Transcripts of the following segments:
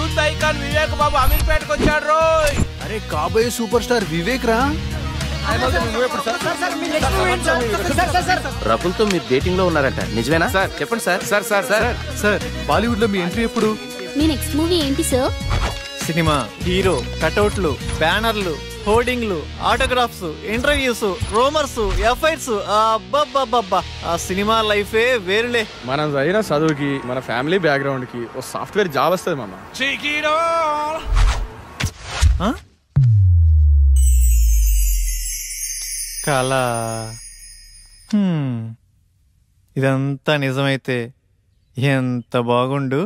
Youth icon Vivek బాబు అమీర్పేటకు వచ్చాడు రోయ్. అరే కాబోయే సూపర్ స్టార్ వివేక్ రా. రకుల్తో మీరు డేటింగ్ లో ఉన్నారంట, నిజమేనా సార్? చెప్పండి sir. Sir sir sir sir Bollywood లో మీ ఎంట్రీ ఎప్పుడు? మీ నెక్స్ట్ మూవీ ఏంటి సార్? సినిమా, హీరో, కటౌట్లు, బ్యానర్లు, హోర్డింగ్లు, ఆటోగ్రాఫ్స్, ఇంటర్వ్యూస్, రోమర్స్, ఎఫ్ఐఆర్స్. అబ్బబ్బబ్బబ్బా, ఆ సినిమా లైఫే వేరులే. మనం చదివిన చదువుకి మన ఫ్యామిలీ బ్యాక్గ్రౌండ్ కి ఓ సాఫ్ట్వేర్ జాబ్ వస్తుంది మామ. కళ. ఇదంతా నిజమైతే ఎంత బాగుండు.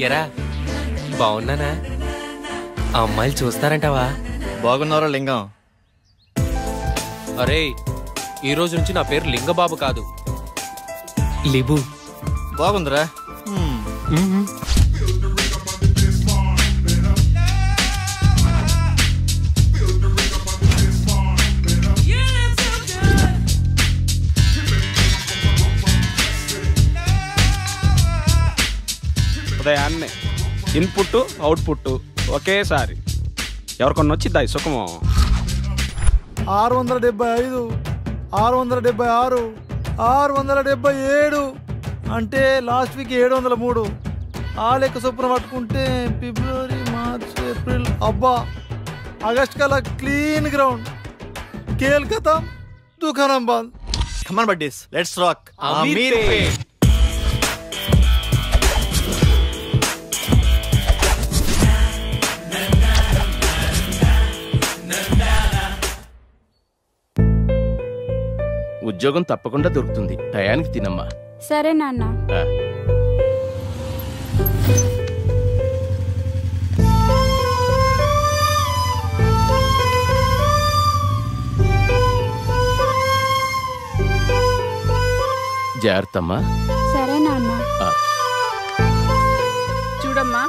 ఎరా బాగున్నానా? ఆ అమ్మాయిలు చూస్తారంటావా? బాగున్నారా లింగం? అరే ఈ రోజు నుంచి నా పేరు లింగబాబు కాదు, లిబు. బాగుందిరా. ఉదయాన్నే ఇన్పుట్ అవుట్పుట్ ఒకేసారి ఎవరికొన్న వచ్చిద్దా ఈ సుఖము? 675, 676, 677 అంటే లాస్ట్ వీక్ 703. ఆ లెక్క చొప్పున పట్టుకుంటే ఫిబ్రవరి, మార్చ్, ఏప్రిల్, అబ్బా ఆగస్ట్ కల్లా క్లీన్ గ్రౌండ్. కేల్ ఖతం, దుకాణం బంద్. కమాన్ బడ్డీస్, లెట్స్ రాక్. ఉద్యోగం తప్పకుండా దొరుకుతుంది, టయానికి తినమ్మా. సరే నాన్న. జాగ్రత్తమ్మా. సరే నాన్న. చూడమ్మా,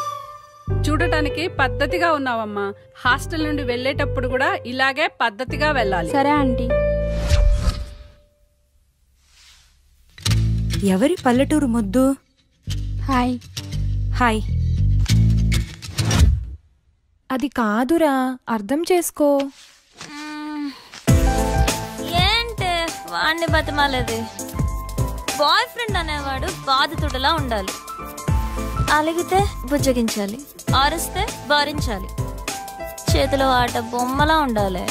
చూడటానికి పద్ధతిగా ఉన్నావమ్మా. హాస్టల్ నుండి వెళ్ళేటప్పుడు కూడా ఇలాగే పద్ధతిగా వెళ్ళాలి. సరే ఆంటీ. ఎవరి పల్లెటూరు ముద్దు? హాయ్. హాయ్. అది కాదురా, అర్థం చేసుకో. ఏంటే వాణ్ణి బతిమాలేది? బాయ్ ఫ్రెండ్ అనేవాడు బాధితుడిలా ఉండాలి. అలిగితే బుజ్జగించాలి, ఆరిస్తే భరించాలి, చేతిలో ఆట బొమ్మలా ఉండాలి.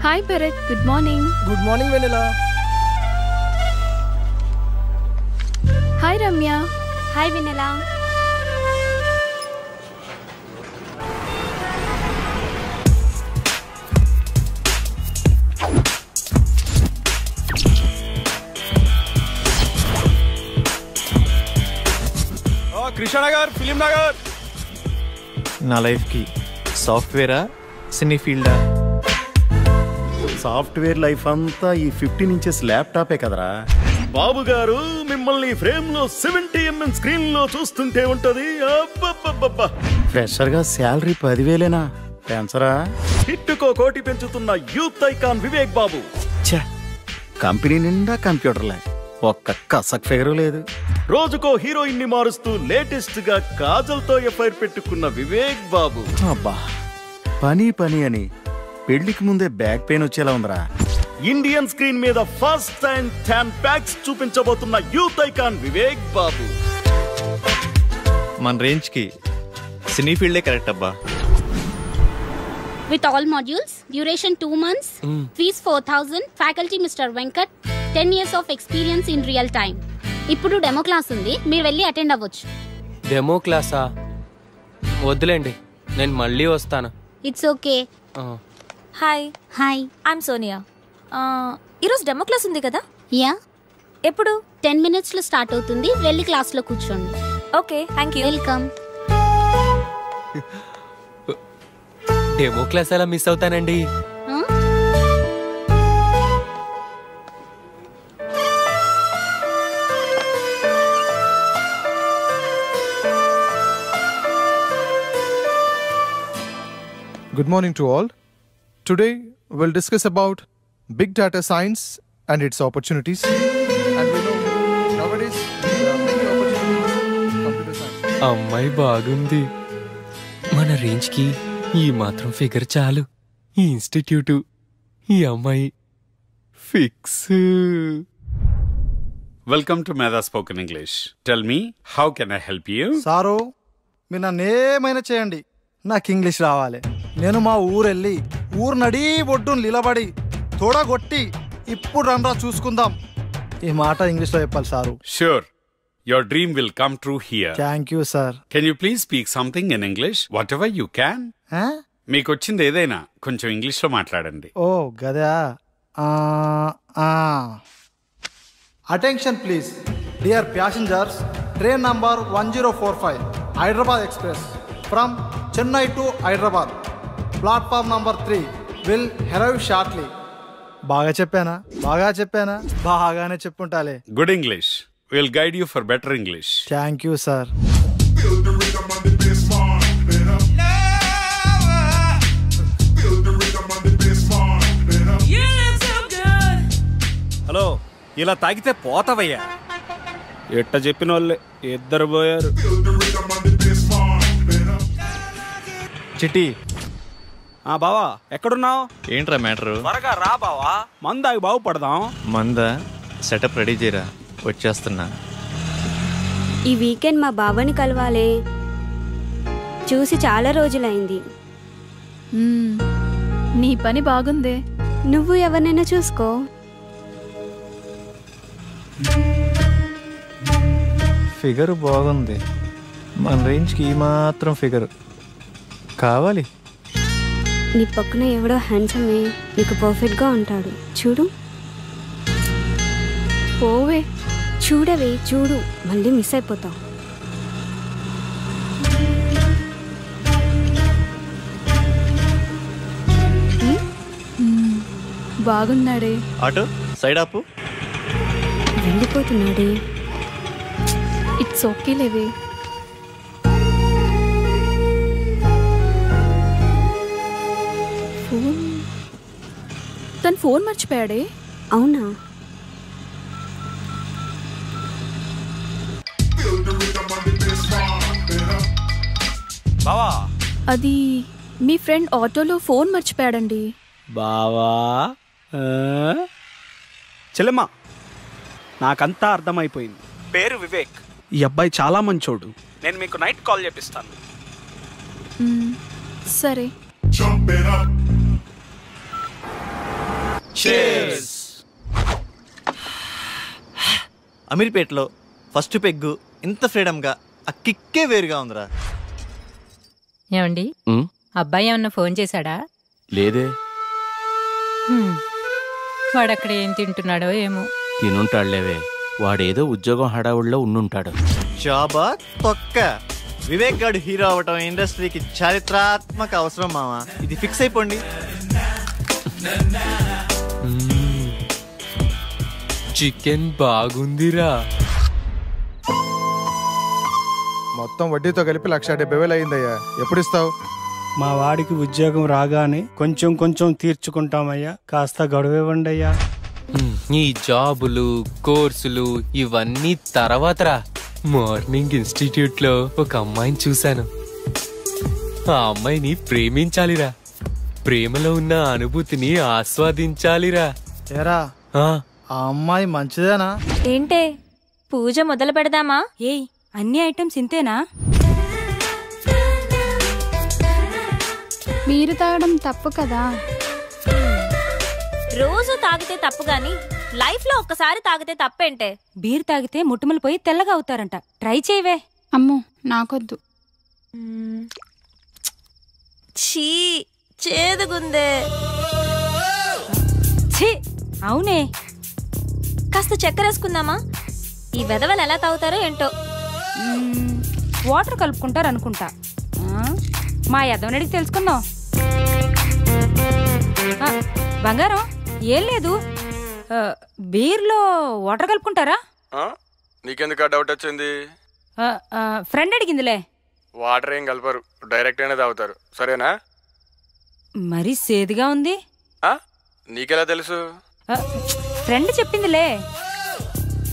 Hi Bharat, good morning. Good morning Vennela. Hi Ramya. Hi Vennela. Krishnanagar, film Nagar. నా లైఫ్కి సాఫ్ట్వేరా, సినీ ఫీల్డా? సాఫ్ట్వేర్ లైఫ్ అంతా ఈ 15 ఇంచెస్ ల్యాప్టాపే కదరా బాబు గారు. మిమ్మల్ని ఫ్రేమ్ లో 70mm స్క్రీన్ లో చూస్తుంటే ఉంటది. ఫ్రెషర్ గా శాలరీ 10,000 పెంచరా? హిట్టుకో కోటి పెంచుతున్న యూత్ ఐకాన్ వివేక్ బాబు. కంపెనీ నిండా కంప్యూటర్లే, ఒక్క కసక్ ఫిగరు లేదు. రోజుకో హీరోయిన్ ని మారుస్తూ లేటెస్ట్ గా కాజల్ తో ఎఫ్ఐఆర్ పెట్టుకున్న వివేక్ బాబు. అబ్బా పని పని అని పెళ్లికి ముందే బ్యాక్ పెయిన్ వచ్చేలా ఉందిరా. ఇండియన్ స్క్రీన్ మీద ఫస్ట్ టైం 10 ప్యాక్స్ చూపించబోతున్న యూత్ ఐకాన్ వివేక్ బాబు. మన రేంజ్ కి సినీ ఫీల్డే కరెక్ట్ అబ్బా. With all modules, duration 2 months, fees 4,000, faculty Mr. Venkat, 10 years of experience in real time. ఇప్పుడు డెమో క్లాస్ ఉంది, మీరు వెళ్ళి అటెండ్ అవ్వచ్చు. డెమో క్లాసా? వద్దులేండి, నేను మళ్ళీ వస్తాను. It's okay. Hi. Hi, I'm Sonia. ఈరోజు డెమో క్లాస్ ఉంది కదా? యా. ఎప్పుడు? 10 minutes లో స్టార్ట్ అవుతుంది, వెళ్ళి క్లాస్ లో కూర్చోండి. Okay, thank you. Welcome. Demo class అలా మిస్ అవుతానండి. Good morning to all. Today we'll discuss about big data science and its opportunities. And we know nowadays there are many opportunities in computer science. అమ్మాయి బాగుంది. మన range కి ఈ మాత్రం figure చాలు. ఈ ఇన్స్టిట్యూట్, ఈ అమ్మాయి ఫిక్స్. వెల్కమ్ టు మేధా spoken English. Tell me, how can I help you? Sir, మీరు నన్ను ఏమైనా చేయండి, నాకు ఇంగ్లీష్ రావాలి. నేను మా ఊరెళ్ళి ఊరు నడి ఒడ్డును నిలబడి తోడగొట్టి ఇప్పుడు రండ్రా చూసుకుందాం ఈ మాట ఇంగ్లీష్లో చెప్పాలి sir. Sure. Your dream will come true here. Thank you sir. Can you please speak something in English? Whatever you can. మీకు వచ్చింది ఏదైనా కొంచెం ఇంగ్లీష్లో మాట్లాడండి. ఓ గదా. Attention please dear passengers, train number 1045 Hyderabad express from Chennai to Hyderabad platform number 3 will arrive shortly. బాగా చెప్పానా? బాగానే చెప్పుంటాలే. Good English. We'll guide you for better English. Thank you sir. Hello, ఇలా తాగితే పోతావయ్యా. ఎట్ట చెప్పిన వాళ్ళే ఇద్దరు పోయారు. చిట్టి, బావా ఎక్కడున్నావు? ఏంట్రా మ్యాటర్? త్వరగా రా బావా, మందాగి బాగుపడదాం. మందా సెటప్ రెడీ చేయరా, వచ్చేస్తున్నా. ఈ వీకెండ్ మా బావని కలవాలే, చూసి చాలా రోజులైంది. నీ పని బాగుందే. నువ్వు ఎవరినైనా చూసుకో. ఫిగర్ బాగుంది, మన రేంజ్కి ఈ మాత్రం ఫిగర్ కావాలి. నీ పక్కన ఎవడో హ్యాండ్సమే నీకు పర్ఫెక్ట్గా ఉంటాడు, చూడు. పోవే, చూడవే, చూడు, మళ్ళీ మిస్ అయిపోతావు. బాగున్నాడే. ఆటో సైడ్ ఆపు. వెళ్ళిపోతున్నాడే. ఇట్స్ ఓకే లేవే. తను ఫోన్ మర్చిపోయాడే. అవునా? బావా, అది మీ ఫ్రెండ్ ఆటోలో ఫోన్ మర్చిపోయాడండి. బావా చెల్లెమ్మా, నాకంతా అర్థమైపోయింది. పేరు వివేక్. ఈ అబ్బాయి చాలా మంచోడు. నేను మీకు నైట్ కాల్ చేపిస్తాను. సరే. అమీర్పేటలో ఫస్ట్ పెగ్గు ఇంత ఫ్రీడమ్గా ఆ కిక్కే వేరుగా ఉందిరా. ఏమండి, అబ్బాయి ఏమన్నా ఫోన్ చేశాడా? లేదే. వాడక్కడ ఏం తింటున్నాడో ఏమో. తినుంటాడులేవే, వాడేదో ఉద్యోగం హడావుడిలో ఉండుంటాడు. జాబా తొక్క. వివేక్ గాడు హీరో అవటం ఇండస్ట్రీకి చారిత్రాత్మక అవసరం మావా. ఇది ఫిక్స్ అయిపోండి. చికెన్ బాగుందిరా. మొత్తం వడ్డీతో కలిపి 1,70,000 అయిందయ్యా. ఎప్పుడు ఇస్తావు? మా వాడికి ఉద్యోగం రాగానే కొంచెం కొంచెం తీర్చుకుంటామయ్యా, కాస్త గడువివ్వండి అయ్యా. ఈ జాబులు, కోర్సులు ఇవన్నీ తర్వాతరా. మార్నింగ్ ఇన్స్టిట్యూట్ లో ఒక అమ్మాయిని చూశాను. ఆ అమ్మాయిని ప్రేమించాలిరా. ప్రేమలో ఉన్న అనుభూతిని ఆస్వాదించాలిరా. ఏరా, ఆ అమ్మాయి మంచిదేనా? ఏంటే, పూజ మొదలు పెడదామా? ఏయ్, అన్ని ఐటమ్స్ ఇంతేనా? మీరు తాగడం తప్పు కదా. రోజు తాగితే తప్పు గాని లైఫ్ లో ఒక్కసారి తాగితే తప్పేంటే? బీర్ తాగితే ముట్టుమలు పోయి తెల్లగా అవుతారంట. ట్రై చేయవే. అమ్మో, నాకొద్దు. ఛీ, చేదుగుందే. ఛీ, అవునే. కాస్త చక్కెర వేసుకుందామా? ఈ వెధవలు ఎలా తాగుతారో ఏంటో. వాటర్ కలుపుకుంటారు అనుకుంటా. మా యదవనడికి తెలుసుకుందాం. బంగారం ఏం లేదు. బీర్లో వాటర్ కలుపుకుంటారా? నీకెందుకు ఆ డౌట్ వచ్చింది? ఫ్రెండ్ అడిగిందిలే. వాటర్ ఏం కలపరు, డైరెక్ట్ అయినా తాగుతారు. సరేనా? మరి సేదుగా ఉంది. నీకెలా తెలుసు? ఫ్రెండ్ చెప్పిందిలే.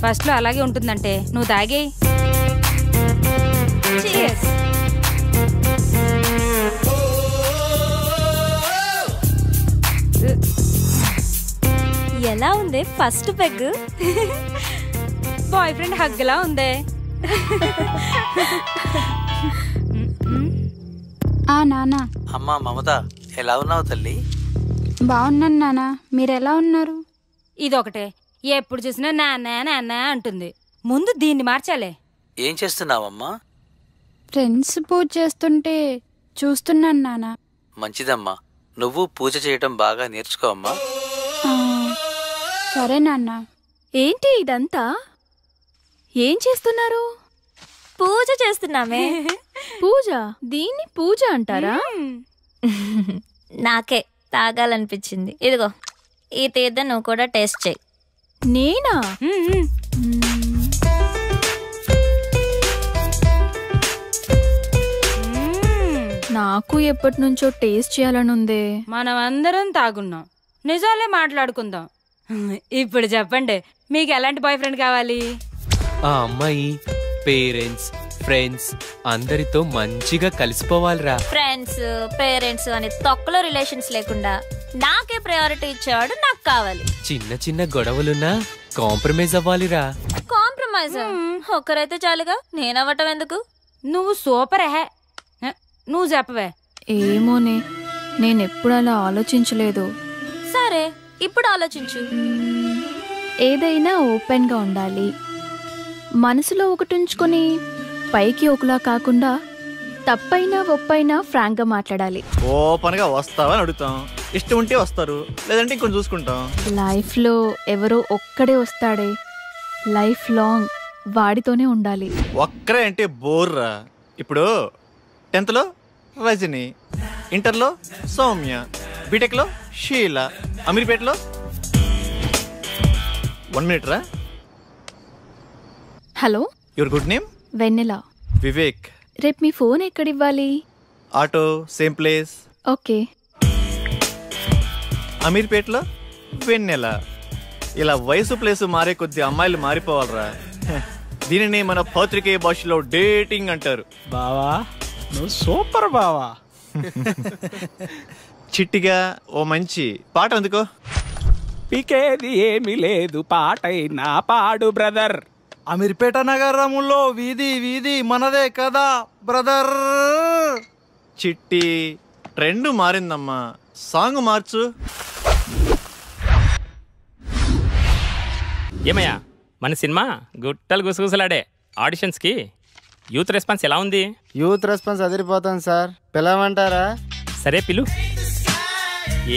ఫస్ట్ లో అలాగే ఉంటుందంటే నువ్వు తాగేయి. ఎలా ఉంది ఫస్ట్ పెగ్? బాయ్ ఫ్రెండ్ హగ్లా ఉందే. నానా. అమ్మా మమత, ఎలా ఉన్నావు తల్లి? బాగున్నాను నానా, మీరెలా ఉన్నారు? ఇదొకటే, ఎప్పుడు చూసినా నాన్న నాన్న అంటుంది. ముందు దీన్ని మార్చాలే. ఏం చేస్తున్నావమ్మా? ఫ్రెండ్స్ పూజ చేస్తుంటే చూస్తున్నాను నానా. మంచిదమ్మా, నువ్వు పూజ చేయటం బాగా నేర్చుకో అమ్మా. సరే నాన్న. ఏంటి ఇదంతా? ఏం చేస్తున్నారు? పూజ చేస్తున్నామే. పూజ? దీన్ని పూజ అంటారా? నాకే తాగాలనిపించింది. ఇదిగో ఈ తీర్థం నువ్వు కూడా టేస్ట్ చేయి. నేనా? నాకు ఎప్పటి నుంచో టేస్ట్ చేయాలనుందే. మనం అందరం తాగున్నాం, నిజాలే మాట్లాడుకుందాం. ఇప్పుడు చెప్పండి, మీకు ఎలాంటి బాయ్ ఫ్రెండ్ కావాలి? ఆ అమ్మాయి పేరెంట్స్ ఫ్రెండ్స్ అందరితో మంచిగా కలిసిపోవాలిరా. ఫ్రెండ్స్ పేరెంట్స్ అని తొక్కలో రిలేషన్స్ లేకుండా నాకే ప్రయారిటీ ఇచ్చేవాడు నాకు కావాలి. చిన్న చిన్న గొడవలున్నా కాంప్రమైజ్ అవ్వాలిరా. కాంప్రమైజ్? ఒక్కరైతే చాలుగా, నేనవ్వటం ఎందుకు? నువ్వు సూపర్ హే. నువ్వు చెప్పవే. ఏమోనే, నేనెప్పుడు అలా ఆలోచించలేదు. సరే ఇప్పుడు ఆలోచించు. ఏదైనా ఓపెన్గా ఉండాలి. మనసులో ఒకటి ఉంచుకొని పైకి ఒకలా కాకుండా తప్పైనా ఒప్పైనా ఫ్రాంక్గా మాట్లాడాలి. ఓపెన్గా వస్తావని అడుగుతాం, ఇష్టం ఉంటే వస్తారు, లేదంటే ఇంకొంచెం చూసుకుంటాం. లైఫ్లో ఎవరో ఒక్కడే వస్తాడే, లైఫ్ లాంగ్ వాడితోనే ఉండాలి. ఒక్కరే అంటే బోర్రా. ఇప్పుడు 10th లో రజని, ఇంటర్లో సౌమ్య, బీటెక్లో షీల, అమీర్పేటలో 1 minute రా. Hello, your good name? Vennela. Vivek. రేపు మీ ఫోన్ ఎక్కడివ్వాలి? Auto same place. ఓకే. అమీర్పేటలో వెన్నెల. ఇలా వయసు ప్లేసు మారే కొద్ది అమ్మాయిలు మారిపోవాలరా. దీనిని మన పత్రికే భాషలో డేటింగ్ అంటారు. బావా నువ్వు సూపర్ బావా. చిట్టిగా ఓ మంచి పాట అందుకో. పీకేది ఏమీ లేదు, పాటైనా పాడు బ్రదర్. అమీర్పేట నగరంలో వీధి వీధి మనదే కదా బ్రదర్. చిట్టి ట్రెండ్ మారిందమ్మా, సాంగ్ మార్చు. ఏమయ్యా, మన సినిమా గుట్టలు గుసగుసలాడే ఆడిషన్స్కి యూత్ రెస్పాన్స్ ఎలా ఉంది? యూత్ రెస్పాన్స్ అదిరిపోతుంది సార్, పిలవమంటారా? సరే పిలు.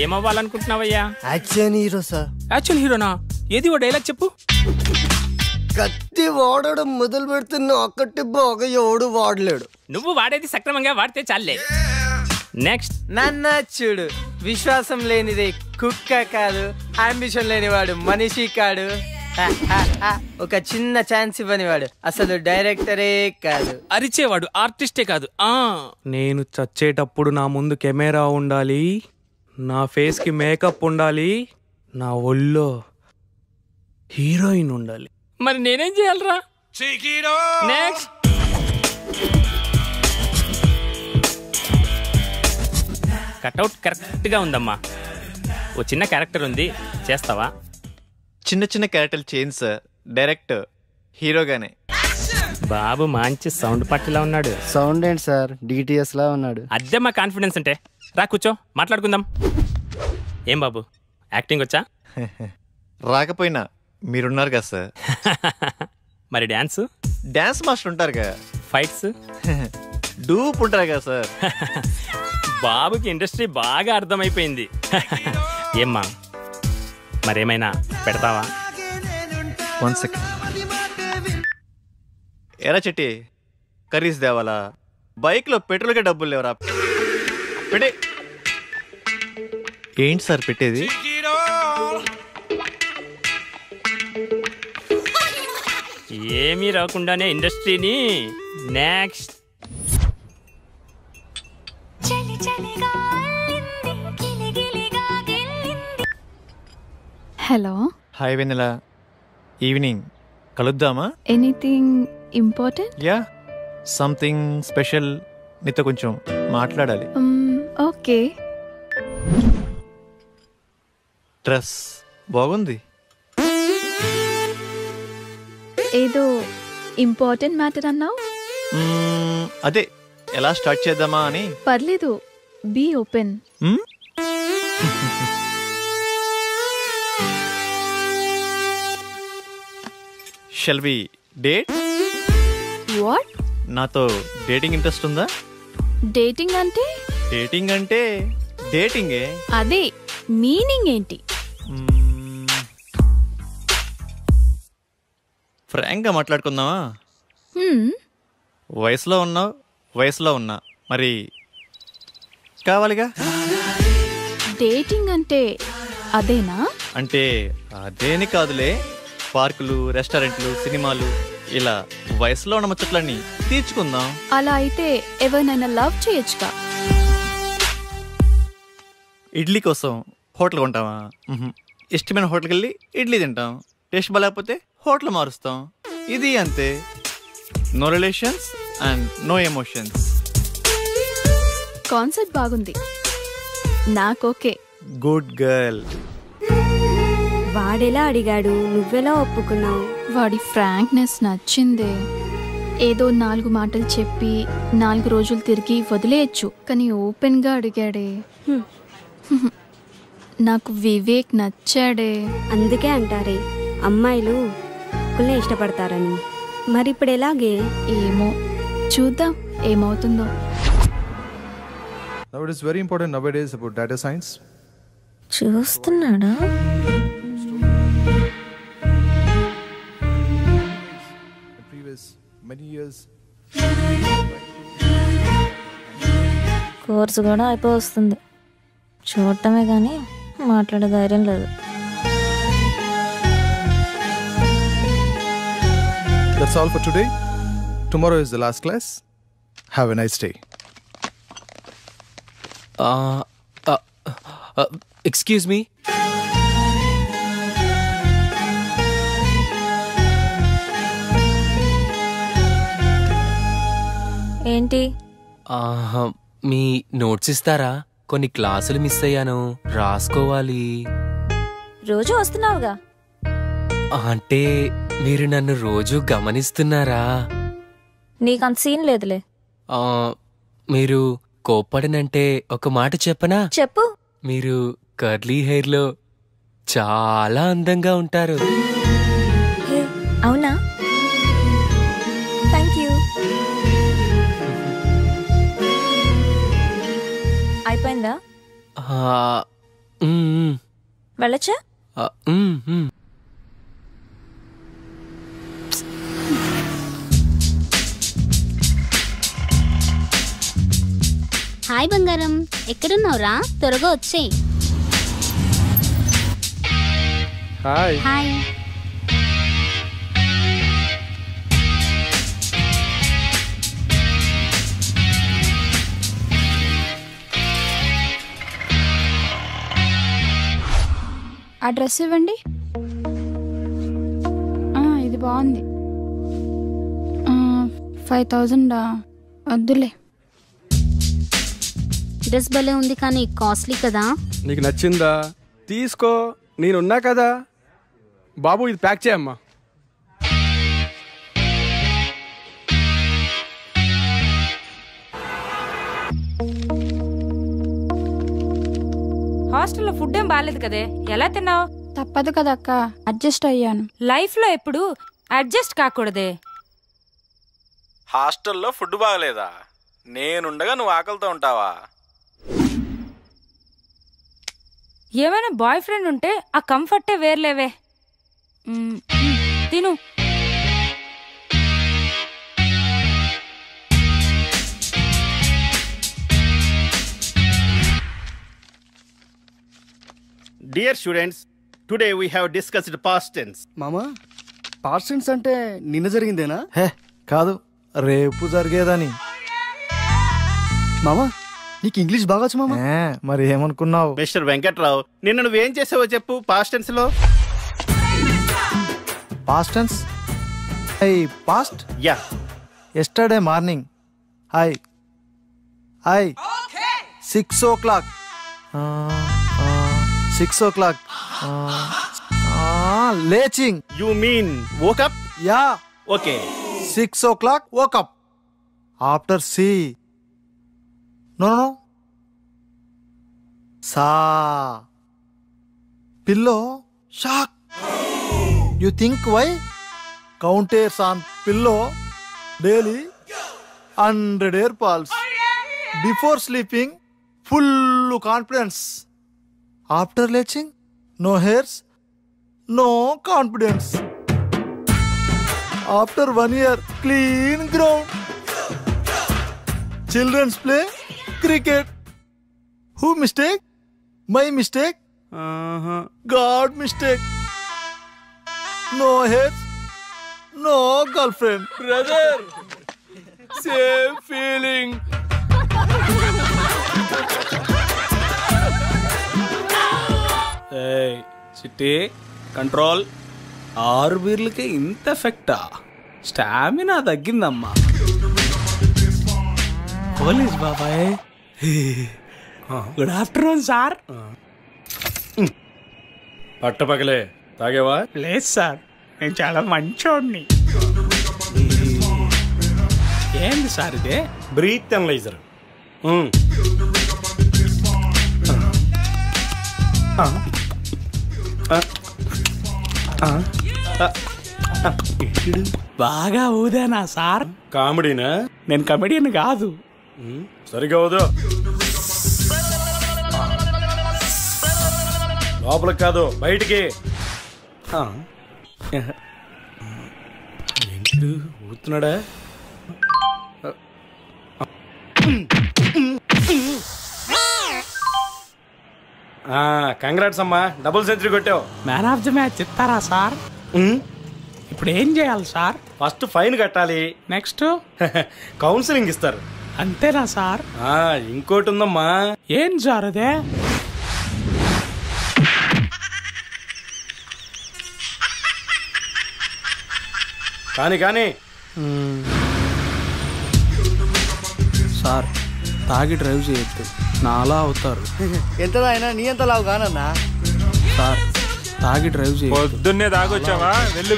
ఏమవ్వాలనుకుంటున్నావయ్యా? Action hero sir. యాక్చువల్ హీరోనా? ఏది ఓ డైలాగ్ చెప్పు. కత్తి వాడడం మొదలు పెడుతున్న ఒక్కటి బాగా ఎవడు వాడలేడు. నువ్వు వాడేది సక్రమంగా వాడితే చాలే. నెక్స్ట్. నన్న చూడు, విశ్వాసం లేనిది కుక్క కాదు, అంబిషన్ లేనివాడు మనిషి కాడు, ఒక చిన్న ఛాన్స్ ఇవ్వనివాడు అసలు డైరెక్టరే కాదు, అరిచేవాడు ఆర్టిస్టే కాదు. నేను చచ్చేటప్పుడు నా ముందు కెమెరా ఉండాలి, నా ఫేస్ కి మేకప్ ఉండాలి, నా ఒళ్ళో హీరోయిన్ ఉండాలి. మరి నేనేం చేయాలరా? నెక్స్ట్. కట్అవుట్ కరెక్ట్ గా ఉందమ్మా. ఓ చిన్న క్యారెక్టర్ ఉంది, చేస్తావా? చిన్న చిన్న క్యారెక్టర్ చేంజ్ సార్, డైరెక్ట్ హీరోగానే. బాబు మంచి సౌండ్ పట్టిలా ఉన్నాడు. సౌండ్ ఏంటి సార్, డిటిఎస్ లా ఉన్నాడు. అదే మా కాన్ఫిడెన్స్ అంటే. రా కూర్చో, మాట్లాడుకుందాం. ఏం బాబు, యాక్టింగ్ వచ్చా? రాకపోయినా మీరున్నారు కదా సార్. మరి డాన్స్? డాన్స్ మాస్టర్ ఉంటారు కదా. ఫైట్స్? డూప్ ఉంటారు కదా సార్. బాబుకి ఇండస్ట్రీ బాగా అర్థమైపోయింది. ఏమ్మా, మరేమైనా పెడతావా? 1 second. ఎరా చెట్టి, కర్రీస్ దేవాలా? బైక్లో పెట్రోల్కే డబ్బులు లేవరా. పెట్టి ఏంటి సార్ పెట్టేది? ఏమీ రాకుండానే ఇండస్ట్రీని next. Hello, hi Vennela, evening కలుద్దామా? Anything important? Yeah, something special. నీతో కొంచెం మాట్లాడాలి. ఓకే. డ్రెస్ బాగుంది. ఏదో ఇంపార్టెంట్ మ్యాటర్ అన్నావు. అదే ఎలా స్టార్ట్ చేద్దామా అని. పర్లేదు, be open. Shall we date? What? నాతో డేటింగ్ ఇంట్రెస్ట్ ఉందా? డేటింగ్ అంటే? డేటింగ్ అంటే డేటింగే. అదే మీనింగ్ ఏంటి? ఫ్రాంక్గా మాట్లాడుకుందామా? వయసులో ఉన్నావు, వయసులో ఉన్నా, మరి కావాలిగా. డేటింగ్ అంటే అదేనా? అంటే అదేని కాదులే. పార్కులు, రెస్టారెంట్లు, సినిమాలు, ఇలా వయసులో ఉన్న ముచ్చట్లన్నీ తీర్చుకుందాం. అలా అయితే ఎవరినైనా లవ్ చేయొచ్చుగా. ఇడ్లీ కోసం హోటల్ కొంటావా? ఇష్టమైన హోటల్కి వెళ్ళి ఇడ్లీ తింటాం. టేస్ట్ బాగాలేకపోతే హోటల్ మారుస్తాం. ఇది అంతే. No relations and no emotions. Concept బాగుంది, నాకోకే. Good girl. వాడెలా అడిగాడు, నువ్వెలా ఒప్పుకున్నావు? వాడి ఫ్రాంక్నెస్ నచ్చిందే. ఏదో 4 మాటలు చెప్పి 4 రోజులు తిరిగి వదిలేయచ్చు, కానీ ఓపెన్గా అడిగాడే. నాకు వివేక్ నచ్చాడే. అందుకే అంటారే అమ్మాయిలు ఒక్కళ్ళే ఇష్టపడతారని. మరి ఇప్పుడు ఎలాగే? ఏమో, చూద్దాం ఏమవుతుందో. Now it is very important nowadays about data science. చూస్తున్నాడా? కోర్సు కూడా అయిపోయి వస్తుంది. చూడటమే కానీ మాట్లాడే ధైర్యం లేదు. That's all for today. Tomorrow is the last class. Have a nice day. Excuse me. ఏంటి? మీ నోట్స్ ఇస్తారా? కొన్ని క్లాసులు మిస్ అయ్యాను, రాసుకోవాలి. రోజు వస్తున్నావుగా. అంటే మీరు నన్ను రోజు గమనిస్తున్నారా? నీకంత సీన్ లేదులే. మీరు కోప్పడనంటే ఒక మాట చెప్పనా? చెప్పు. మీరు కర్లీ హెయిర్ లో చాలా అందంగా ఉంటారు. అవునా? Thank you. అయిపోయిందా? వెళ్ళచ్చా? హాయ్ బంగారం, ఎక్కడున్నావురా? త్వరగా వచ్చేయ్. హాయ్. హాయ్. ఆ డ్రెస్ ఇవ్వండి. ఇది బాగుంది. 5000 వద్దులే. డ్రెస్ భలే ఉంది కానీ కాస్ట్లీ కదా. నీకు నచ్చిందా? తీసుకో, నేనున్నా కదా. బాబు ఇది ప్యాక్ చేయమ్మా. హాస్టల్లో ఫుడ్ ఏం బాగాలేదు కదే, ఎలా తిన్నావు? తప్పదు కదక్క, అడ్జస్ట్ అయ్యాను. లైఫ్ లో ఎప్పుడు అడ్జస్ట్ కాకూడదే. హాస్టల్లో ఫుడ్ బాగలేదా? నేనుండగా నువ్వు ఆకలితో ఉంటావా? ఏమైనా బాయ్ ఫ్రెండ్ ఉంటే ఆ కంఫర్టే వేర్లేవే. తిను. Dear students, today we have discussed past tense. మామా పాస్ట్ టెన్స్ అంటే నిన్న జరిగిందేనా? హే కాదు, రేపు జరిగేదని. మామా నీకు ఇంగ్లీష్ బాగా వచ్చు మామా. మరి ఏమనుకున్నావు? మిస్టర్ వెంకట్రావు, నిన్న నువ్వేం చేసావో చెప్పు పాస్ట్ టెన్స్ లో. Past tense. Past yeah. Yesterday morning. I 6 o'clock. 6 o'clock. లేచింగ్. You mean woke up? Yeah. Okay. 6 o'clock woke up. After C. No. Sa. Pillow. Shock. You think why? Counters on pillow daily 100 air pulse. Before sleeping, full confidence. After leaching, no hairs, no confidence. After 1 year, clean ground. Children's play cricket. Who mistake? My mistake? God mistake. No hairs, no girlfriend. Brother, same feeling. చిట్టి control. 6 బీర్లకి ఇంత ఎఫెక్టా? Stamina తగ్గిందమ్మా. Police బాబాయ్. Good afternoon sir. పట్టపగలే తాగేవా? లేదు sir, నేను చాలా మంచోడిని. ఏంది sir ఇదే? Breath analyser. బాగా ఊదేనా సార్? కామెడీనా? నేను కమెడియన్ కాదు. సరిగా ఊదు. లోపలికి కాదు, బయటికి. ఏంటి ఊతున్నాడా? కంగ్రాట్స్ అమ్మా, డబుల్ సెంచరీ కొట్టావు. మ్యాన్ ఆఫ్ ది మ్యాచ్ ఇస్తారా సార్? ఇప్పుడు ఏం చేయాలి సార్? ఫస్ట్ ఫైన్ కట్టాలి. నెక్స్ట్ కౌన్సిలింగ్ ఇస్తారు. అంతేనా సార్? ఇంకోటి ఉందమ్మా. ఏం సార్ అదే? కానీ సార్, తాగి డ్రైవ్ చేయొద్దు, నాలా అవుతారు. ఎంతలా అయినా నీ ఎంత లావు కానన్నా. సార్, తాగి డ్రైవ్ చేయొద్దు. పొద్దున్నే తాగొచ్చావా?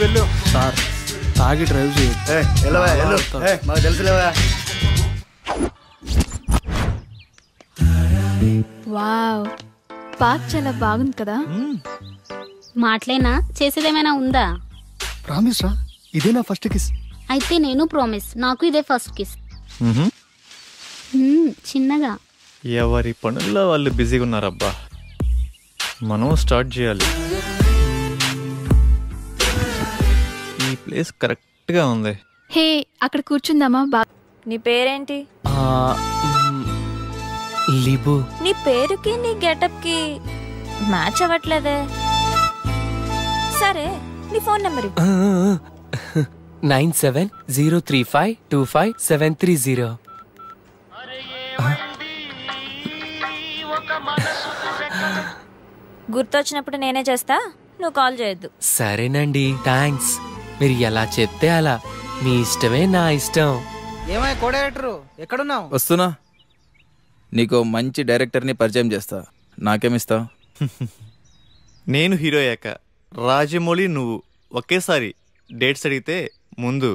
వెళ్ళు. సార్, తాగి డ్రైవ్ చేయొద్దు. మాకు తెలుసులేవా. వావ్, పార్క్ చాలా బాగుంది కదా. మాటలేనా, చేసేదేమైనా ఉందా? ప్రామిస్ రా, ఇదే నా ఫస్ట్ కిస్. అయితే నేను ప్రామిస్, నాకు ఇదే ఫస్ట్ కిస్. చిన్నగా. ఎవరి పనుల్లో వాళ్ళు బిజీగా ఉన్నారబ్బా. మనం స్టార్ట్ చేయాలి. ఈ ప్లేస్ కరెక్ట్గా ఉంది. హే, అక్కడ కూర్చుందామా? నీ పేరేంటి? లిబు. నీ పేరుకి నీ గెటప్ కి మ్యాచ్ అవ్వట్లేదే. సరే, నీ ఫోన్ నెంబర్ 9703525730. గుర్తొచ్చినప్పుడు నేనే చేస్తా, నువ్వు కాల్ చేయొద్దు. సరేనండి, థ్యాంక్స్. మీరు ఎలా చెప్తే అలా. మీ ఇష్టమే నా ఇష్టం. ఏమై కో డైరెక్టర్, ఎక్కడున్నావు? వస్తున్నా. నీకు మంచి డైరెక్టర్ని పరిచయం చేస్తా. నాకేమిస్తావు? నేను హీరో అయ్యాక రాజమౌళి నువ్వు ఒకేసారి డేట్స్ అడిగితే ముందు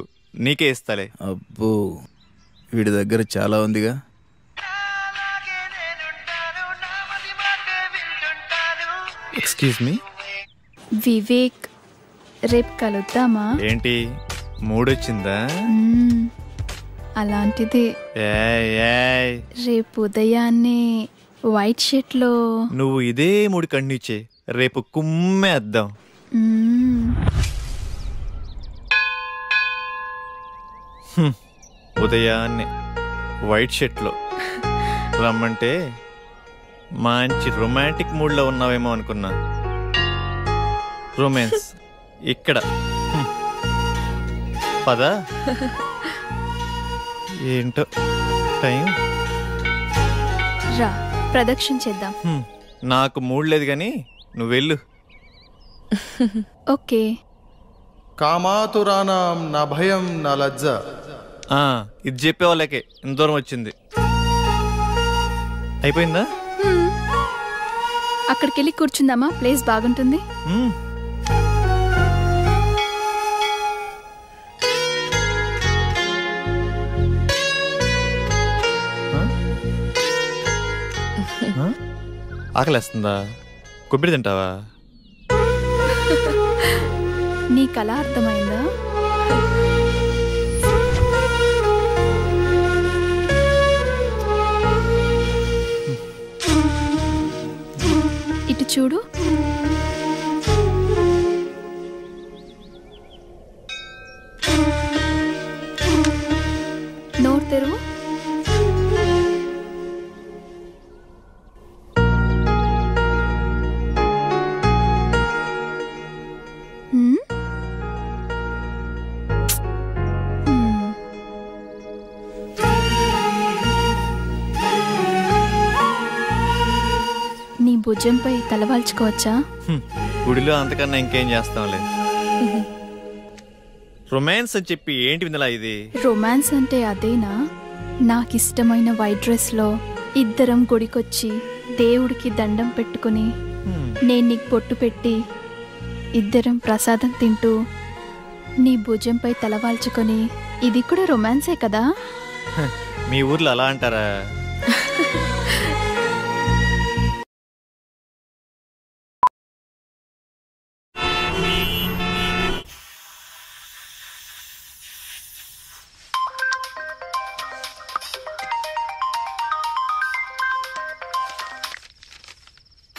నీకే ఇస్తాలే. అబ్బో, వీడి దగ్గర చాలా ఉందిగా. Excuse me. వివేక్, రేపు కలుద్దామా? ఏంటి మూడొచ్చిందా? అలాంటిది. రేపు ఉదయాన్నే వైట్ షర్ట్ లో. నువ్వు ఇదే మూడు కండిచే, రేపు కుమ్మేద్దాం. ఉదయాన్నే వైట్ షర్ట్ లో రమ్మంటే మంచి రొమాంటిక్ మూడ్లో ఉన్నావేమో అనుకున్నా. రొమాన్స్ ఇక్కడ. పద. ఏంటో టైం. రా ప్రదక్షిణ చేద్దాం. నాకు మూడ్ లేదు కానీ నువ్వు వెళ్ళు. ఓకే. కామాతురానాం నా భయం నా లజ్జ. ఇది చెప్పే వాళ్ళకే ఇంత దూరం వచ్చింది. అయిపోయిందా? అక్కడికి వెళ్ళి కూర్చుందామా? ప్లేస్ బాగుంటుంది. ఆకలేస్తుందా? కొబ్బరి తింటావా? నీ కళ అర్థమైందా? ఇటు చూడు. నోరు తెరువు. నీ భుజంపై తలవాల్చుకోవచ్చా? గుడిలో అంతకన్నా ఇంకేం చేస్తాంలే. రొమాన్స్ అని చెప్పి ఏంటి విందలా ఇది? రొమాన్స్ అంటే అదేనా? నాకిష్టమైన వైట్ డ్రెస్లో ఇద్దరం గుడికొచ్చి దేవుడికి దండం పెట్టుకుని నేను నీకు పొట్టు పెట్టి ఇద్దరం ప్రసాదం తింటూ నీ భుజంపై తలవాల్చుకొని, ఇది కూడా రొమాన్సే కదా? మీ ఊర్లో అలా అంటారా?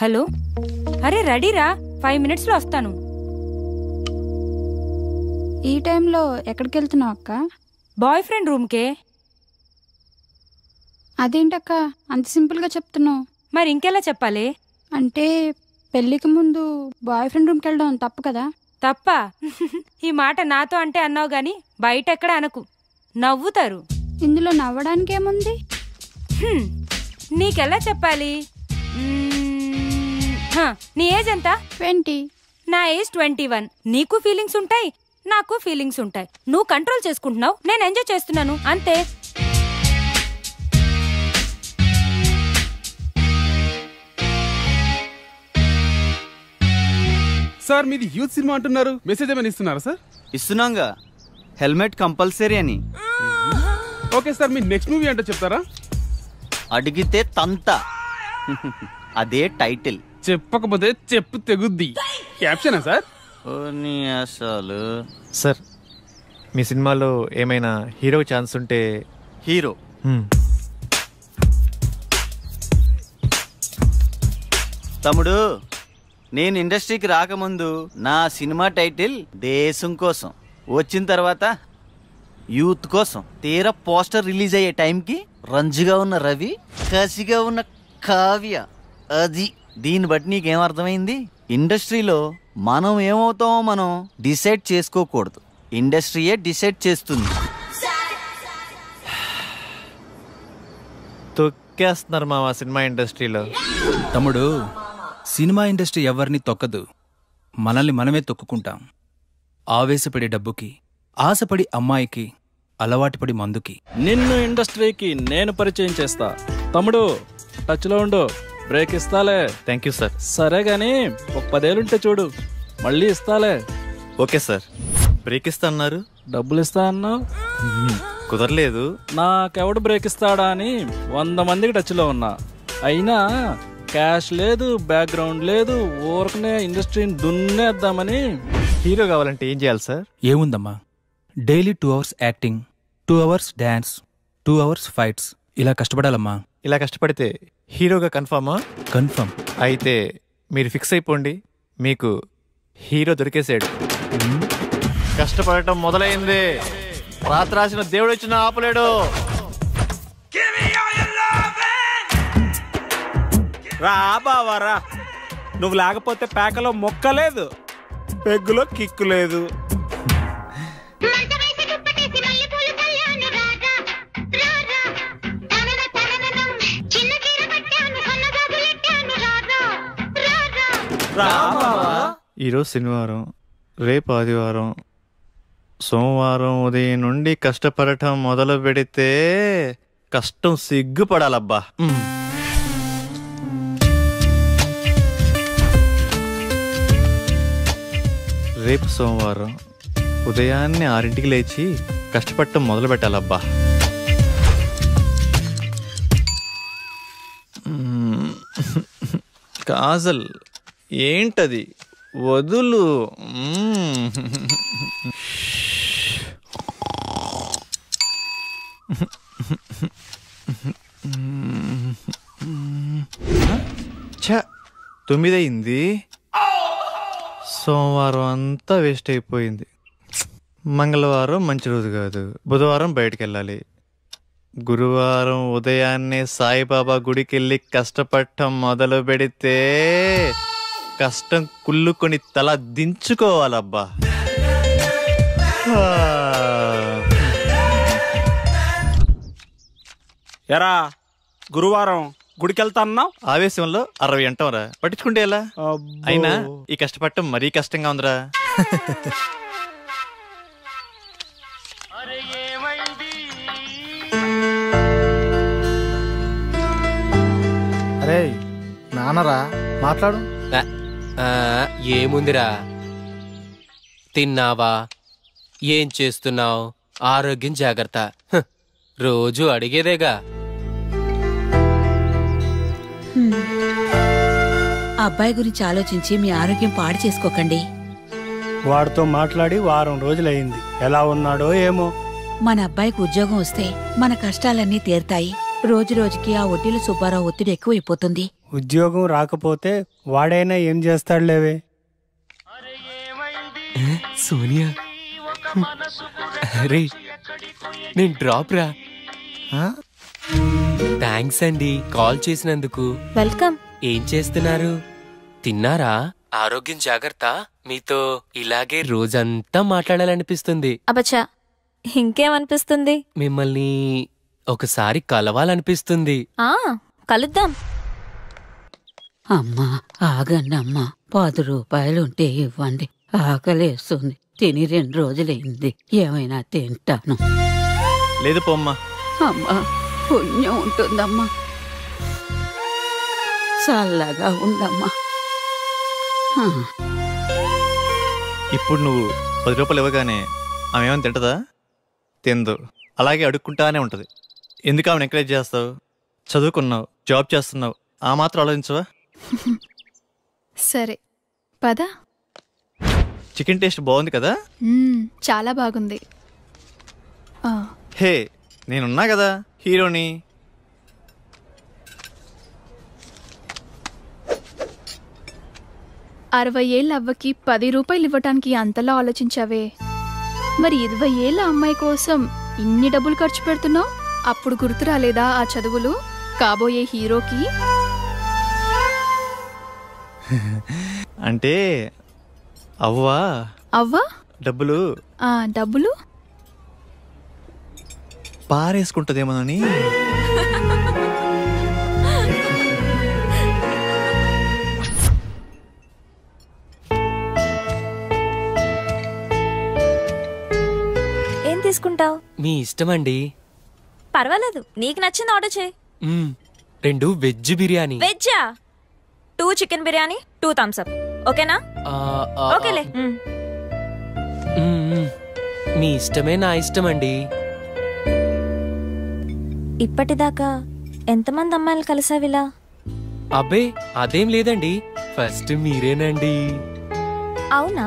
హలో, అరే రెడీరా, 5 minutesలో వస్తాను. ఈ టైంలో ఎక్కడికి వెళ్తున్నావు అక్క? Boy friend రూమ్కే. అదేంటక్క అంత సింపుల్గా చెప్తున్నావు? మరి ఇంకెలా చెప్పాలి? అంటే పెళ్ళికి ముందు బాయ్ ఫ్రెండ్ రూమ్కి వెళ్ళడం తప్పు కదా? తప్ప? ఈ మాట నాతో అంటే అన్నావు గాని బయట ఎక్కడ అనకు, నవ్వుతారు. ఇందులో నవ్వడానికి ఏముంది? నీకెలా చెప్పాలి? నీ ఏజ్ ఎంత? 20. నా ఏజ్ 21. నీకు ఫీలింగ్స్ ఉంటాయి, నాకు ఫీలింగ్స్ ఉంటాయి. నువ్వు కంట్రోల్ చేసుకుంటున్నావు, నేను ఎంజాయ్ చేస్తున్నాను, అంతే. సార్ మీది యూత్ సినిమా అంటున్నారు, మెసేజ్ ఏమైనా ఇస్తున్నారా సార్? ఇస్తున్నాంగా, హెల్మెట్ కంపల్సరీ అని. ఓకే సార్, మీ నెక్స్ట్ మూవీ అంటే చెప్తారా? అడిగితే తంత, అదే టైటిల్. చెప్పకపోతే చెప్పు తెగుద్ది. క్యాప్షనా సార్? అసలు సార్, మీ సినిమాలో ఏమైనా హీరో ఛాన్స్ ఉంటే. హీరో తమ్ముడు, నేను ఇండస్ట్రీకి రాకముందు నా సినిమా టైటిల్ దేశం కోసం, వచ్చిన తర్వాత యూత్ కోసం. తీరా పోస్టర్ రిలీజ్ అయ్యే టైంకి రంజుగా ఉన్న రవి, కసిగా ఉన్న కావ్య. అది దీన్ని బట్టి నీకేమర్థమైంది? ఇండస్ట్రీలో మనం ఏమవుతామో మనం డిసైడ్ చేసుకోకూడదు, ఇండస్ట్రీయే డిసైడ్ చేస్తుంది. తొక్కేస్తున్నారు మా సినిమా ఇండస్ట్రీలో. తమ్ముడు, సినిమా ఇండస్ట్రీ ఎవరిని తొక్కదు, మనల్ని మనమే తొక్కుకుంటాం. ఆవేశపడి డబ్బుకి, ఆశపడి అమ్మాయికి, అలవాటుపడి మందుకి. నిన్ను ఇండస్ట్రీకి నేను పరిచయం చేస్తా. తమ్ముడు టచ్లో ఉండు, బ్రేక్ ఇస్తాలే. Thank you sir. సరే గాని ఒక 10 ఏళ్ళుంటే చూడు, మళ్ళీ ఇస్తాలే. Okay sir. బ్రేక్ ఇస్తా అన్నారు, డబ్బులు ఇస్తా అన్నావు, కుదరలేదు. నాకెవడు బ్రేక్ ఇస్తాడా అని 100 మందికి టచ్లో ఉన్నా, అయినా క్యాష్ లేదు, బ్యాక్గ్రౌండ్ లేదు, ఊరకనే ఇండస్ట్రీని దున్నేద్దామని. హీరో కావాలంటే ఏం చేయాలి సార్? ఏముందమ్మా, daily 2 hours acting, 2 hours dance, 2 hours fights, ఇలా కష్టపడాలమ్మా. ఇలా కష్టపడితే హీరోగా కన్ఫామా? కన్ఫర్మ్. అయితే మీరు ఫిక్స్ అయిపోండి, మీకు హీరో దొరికేసాడు. కష్టపడటం మొదలైంది, రాత్రి రాసిన దేవుడు వచ్చిన ఆపలేడు. రా బావా రా. నువ్వు లేకపోతే పేకలో మొక్క లేదు, పెగ్గులో కిక్కు లేదు. ఈరోజు శనివారం, రేపు ఆదివారం, సోమవారం ఉదయం నుండి కష్టపడటం మొదలు పెడితే కష్టం సిగ్గుపడాలబ్బా. రేపు సోమవారం ఉదయాన్నే 6ంటికి లేచి కష్టపడటం మొదలు పెట్టాలబ్బా. కాజల్ ఏంటది, వదులు. ఛ, 9 అయింది. సోమవారం అంతా వేస్ట్ అయిపోయింది. మంగళవారం మంచి రోజు కాదు, బుధవారం బయటికి వెళ్ళాలి. గురువారం ఉదయాన్నే సాయిబాబా గుడికి వెళ్ళి కష్టపడటం మొదలు పెడితే కష్టం కుళ్ళుకొని తల దించుకోవాలబ్బా. ఎరా గురువారం గుడికి వెళ్తా అన్నావు, ఆవేశంలో 60 అంటాంరా, పట్టించుకుంటే ఎలా? అయినా ఈ కష్టపడటం మరీ కష్టంగా ఉందిరా. అరే నాన్నరా, మాట్లాడు. ఏముందిరా, తిన్నావా, ఏం చేస్తున్నావు, ఆరోగ్యం జాగ్రత్త, రోజు అడిగేదేగా. అబ్బాయి గురించి ఆలోచించి మీ ఆరోగ్యం పాడు చేసుకోకండి. వాడితో మాట్లాడి వారం రోజులైంది, ఎలా ఉన్నాడో ఏమో. మన అబ్బాయికి ఉద్యోగం వస్తే మన కష్టాలన్నీ తీరుతాయి. రోజు రోజుకి ఆ వడ్డీల సుబ్బారావు ఒత్తిడి ఎక్కువైపోతుంది. ఉద్యోగం రాకపోతే వాడైనా ఏం చేస్తాడులేవే. సోనియా, అరే నేను డ్రాప్ రా. థ్యాంక్స్ అండి కాల్ చేసినందుకు. వెల్కమ్. ఏం చేస్తున్నారు, తిన్నారా? ఆరోగ్యం జాగ్రత్త. మీతో ఇలాగే రోజంతా మాట్లాడాలనిపిస్తుంది. అబచ్చా, ఇంకేమనిపిస్తుంది? మిమ్మల్ని ఒకసారి కలవాలనిపిస్తుంది. కలుద్దాం. అమ్మా ఆగండి అమ్మా, 10 రూపాయలుంటే ఇవ్వండి, ఆకలేస్తుంది. తిని 2 రోజులైంది, ఏమైనా తింటాను. లేదు పోమ్మా. అమ్మా పుణ్యం ఉంటుందమ్మా, చల్లగా ఉండమ్మా. ఇప్పుడు నువ్వు 10 రూపాయలు ఇవ్వగానే ఆమె ఏమైనా తింటదా? తిందు, అలాగే అడుక్కుంటానే ఉంటుంది. ఎందుకు ఆమెను ఎంకరేజ్ చేస్తావు? చదువుకున్నావు, జాబ్ చేస్తున్నావు, ఆ మాత్రం ఆలోచించవా? సరే పద. చికెన్ టేస్ట్ బాగుంది కదా? చాలా బాగుంది. హే, నేనున్నా కదా హీరోని. అరవై ఏళ్ళ అవ్వకి 10 రూపాయలు ఇవ్వటానికి అంతలా ఆలోచించావే, మరి 20 ఏళ్ళ అమ్మాయి కోసం ఇన్ని డబ్బులు ఖర్చు పెడుతున్నావు? అప్పుడు గుర్తు రాలేదా ఆ చదువులు కాబోయే హీరోకి? అంటే అవ్వా అవ్వా డబ్బులు డబ్బులు పారేసుకుంటదేమోనని. ఏం తీసుకుంటావు? మీ ఇష్టమండి. పర్వాలేదు, నీకు నచ్చింది ఆర్డర్ చేయి. 2 వెజ్ బిర్యానీ. వెజ్జా? 2 చికెన్ బిర్యానీ, 2 థమ్స్ అప్. ఓకేనా? ఓకేలే. మీ ఇష్టమే నా ఇష్టమండి. ఇప్పటిదాకా ఎంతమంది అమ్మాయిలు కలిసావిలా? అబ్బే అదేం లేదండి, ఫస్ట్ మీరేనండి. అవునా?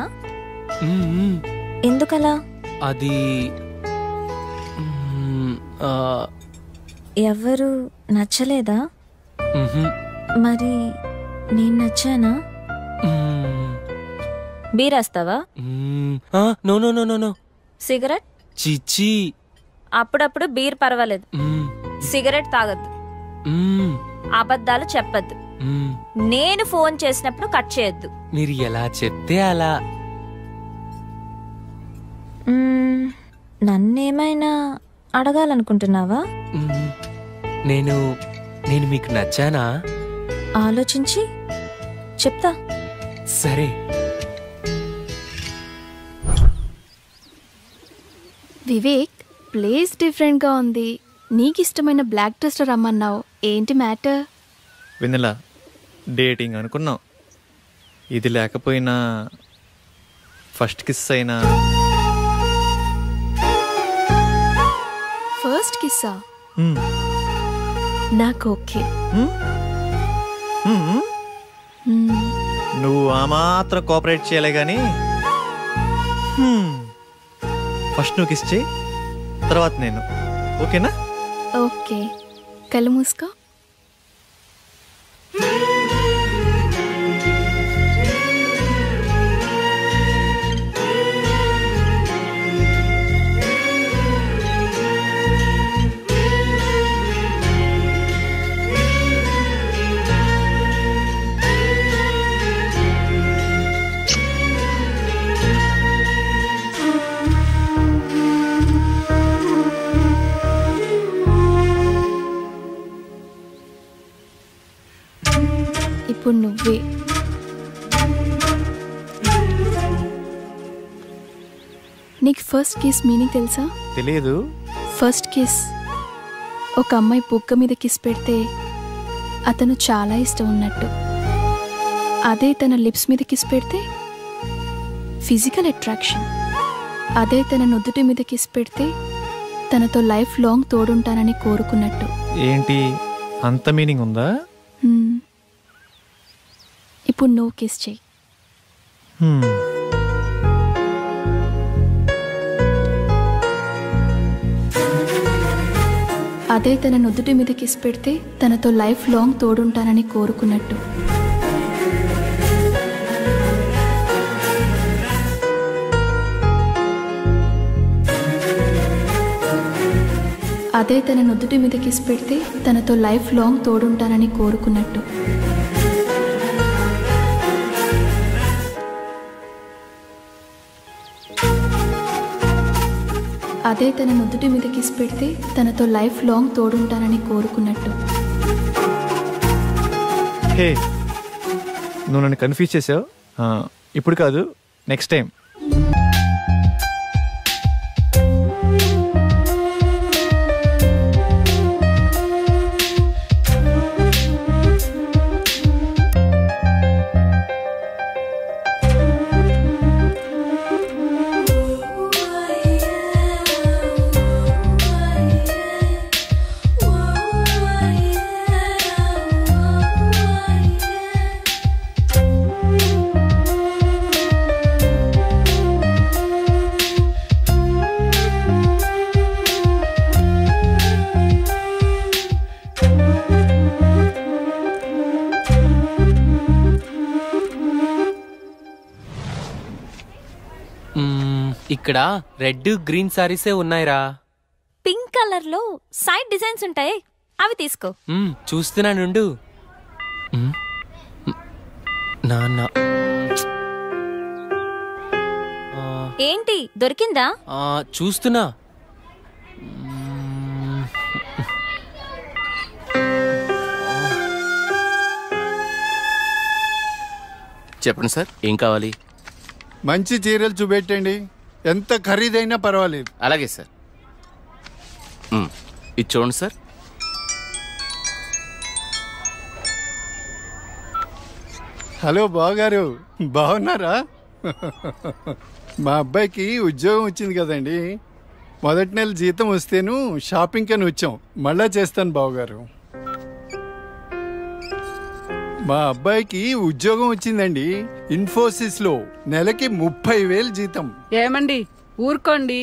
ఎందుకలా? అది ఎవరు నచ్చలేదా? మరి నేను నచ్చానా? బీరాస్తావా? No no no no no. Cigarette? చిచ్చి. అప్పుడప్పుడు బీర్ పర్వాలేదు, సిగరెట్ తాగద్దు, అబద్ధాలు చెప్పద్దు. నేను ఫోన్ చేసినప్పుడు కట్ చేయొద్దు. మీరు ఎలా చెప్తే అలా. నన్నేమైనా అడగాలనుకుంటున్నావా? నేను మీకు నచ్చానా? ఆలోచించి చెప్తా. సరే. వివేక్, ప్లేస్ డిఫరెంట్గా ఉంది. నీకు ఇష్టమైన బ్లాక్ డ్రెస్లో రమ్మన్నావు, ఏంటి మ్యాటర్? వెన్నెల, డేటింగ్ అనుకున్నాం. ఇది లేకపోయినా ఫస్ట్ కిస్ అయినా. ఫస్ట్ కిస్సా? నాకు ఓకే. నువ్వు ఆ మాత్రం కోఆపరేట్ చేయలే కానీ ఫస్ట్ నువ్వు కిస్ చేయి, తర్వాత నేను. ఓకేనా? ఓకే. కళ్ళు మూసుకో. ఇప్పుడు నువ్వే. నీకు ఫస్ట్ కిస్ మీనింగ్ తెలుసా? తెలియదు. ఫస్ట్ కిస్ ఒక అమ్మాయి బుగ్గ మీద కిస్ పెడితే అతను చాలా ఇష్టం ఉన్నట్టు. అదే తన లిప్స్ మీద కిస్ పెడితే ఫిజికల్ అట్రాక్షన్. అదే తన నుదుటి మీద కిస్ పెడితే తనతో లైఫ్ లాంగ్ తోడుంటానని కోరుకున్నట్టు. ఏంటి అంత మీనింగ్ ఉందా? ఇప్పుడు నువ్వు కిస్ చెయ్యి. అదే తన నుదుటి మీద కిస్ పెడితే తనతో లైఫ్ లాంగ్ తోడుంటానని కోరుకున్నట్టు. అదే తన నుదుటి మీద కిస్ పెడితే తనతో లైఫ్ లాంగ్ తోడుంటానని కోరుకున్నట్టు. అదే తన నుదుటి మీద కిస్ పెడితే తనతో లైఫ్ లాంగ్ తోడుంటానని కోరుకున్నట్టు. హే, నువ్వు నన్ను కన్ఫ్యూజ్ చేసావు. ఇప్పుడు కాదు, నెక్స్ట్ టైం. ఇక్కడ రెడ్ గ్రీన్ సారీసే ఉన్నాయిరా. పింక్ కలర్ లో సైడ్ డిజైన్స్ ఉంటాయి, అవి తీసుకో. చూస్తున్నానుండు. నాన్న ఏంటి దొరికిందా? చూస్తున్నా. చెప్పండి సార్, ఏం కావాలి? మంచి చీరలు చూపెట్టండి, ఎంత ఖరీదైనా పర్వాలేదు. అలాగే సార్. ఇది చూడండి సార్. హలో బావగారు, బాగున్నారా? మా అబ్బాయికి ఉద్యోగం వచ్చింది కదండి. మొదటి నెల జీతం వస్తేను షాపింగ్ అని వచ్చాం. మళ్ళా చేస్తాను బావగారు. మా అబ్బాయికి ఉద్యోగం వచ్చిందండి, ఇన్ఫోసిస్ లో. నెలకి 30,000 జీతం. ఏమండి ఊరుకోండి,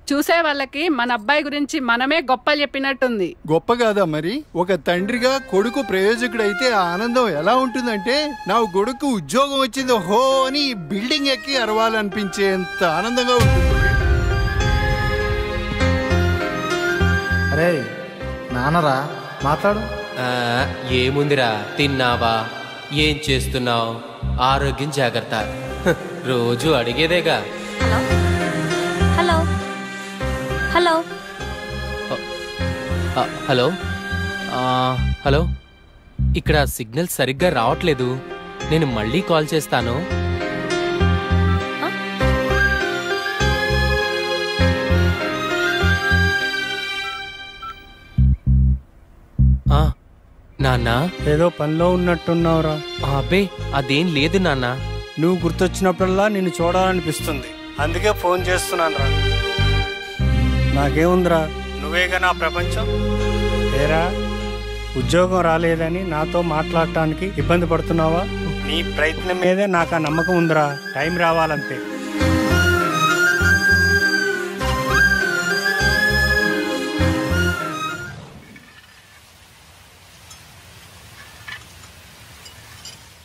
చూసే వాళ్ళకి మన అబ్బాయి గురించి మనమే గొప్ప చెప్పినట్టుంది. గొప్ప కాదా మరి? ఒక తండ్రిగా కొడుకు ప్రయోజకుడైతే ఆ ఆనందం ఎలా ఉంటుందంటే, నా కొడుకు ఉద్యోగం వచ్చింది హో అని బిల్డింగ్ ఎక్కి అరవాలనిపించేంత ఆనందంగా ఉంటుంది. అరే నాన్నరా, మాట్లాడు. ఏముందిరా, తిన్నావా, ఏం చేస్తున్నావు, ఆరోగ్యం జాగ్రత్త, రోజు అడిగేదేగా. హలో హలో హలో హలో, ఇక్కడ సిగ్నల్ సరిగ్గా రావట్లేదు, నేను మళ్ళీ కాల్ చేస్తాను. నాన్నా, ఏదో పనిలో ఉన్నట్టున్నావురా. అబ్బే అదేం లేదు నాన్నా. నువ్వు గుర్తొచ్చినప్పుడల్లా నిన్ను చూడాలనిపిస్తుంది, అందుకే ఫోన్ చేస్తున్నాను రా. నాకేముందిరా, నువ్వేగా నా ప్రపంచం. ఏరా, ఉద్యోగం రాలేదని నాతో మాట్లాడటానికి ఇబ్బంది పడుతున్నావా? నీ ప్రయత్నం మీదే నాకు ఆ నమ్మకం ఉందిరా. టైం రావాలంతే.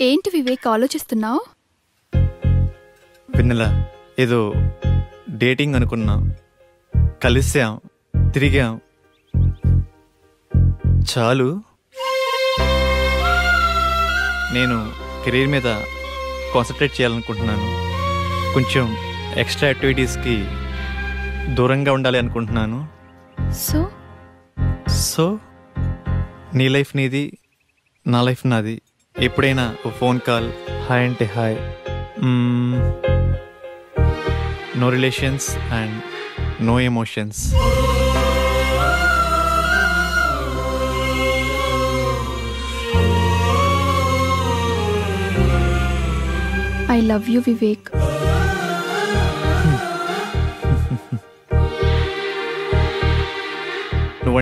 ఏంటి వివేక్ ఆలోచిస్తున్నావు? వెన్నెల, ఏదో డేటింగ్ అనుకున్నా, కలిసాం, తిరిగాం, చాలు. నేను కెరీర్ మీద కాన్సన్ట్రేట్ చేయాలనుకుంటున్నాను. కొంచెం ఎక్స్ట్రా యాక్టివిటీస్కి దూరంగా ఉండాలి అనుకుంటున్నాను. సో నీ లైఫ్ నీది, నా లైఫ్ నాది. ఎప్పుడైనా ఓ ఫోన్ కాల్, హాయ్ అంటే hi, no relations and no emotions. I love you Vivek.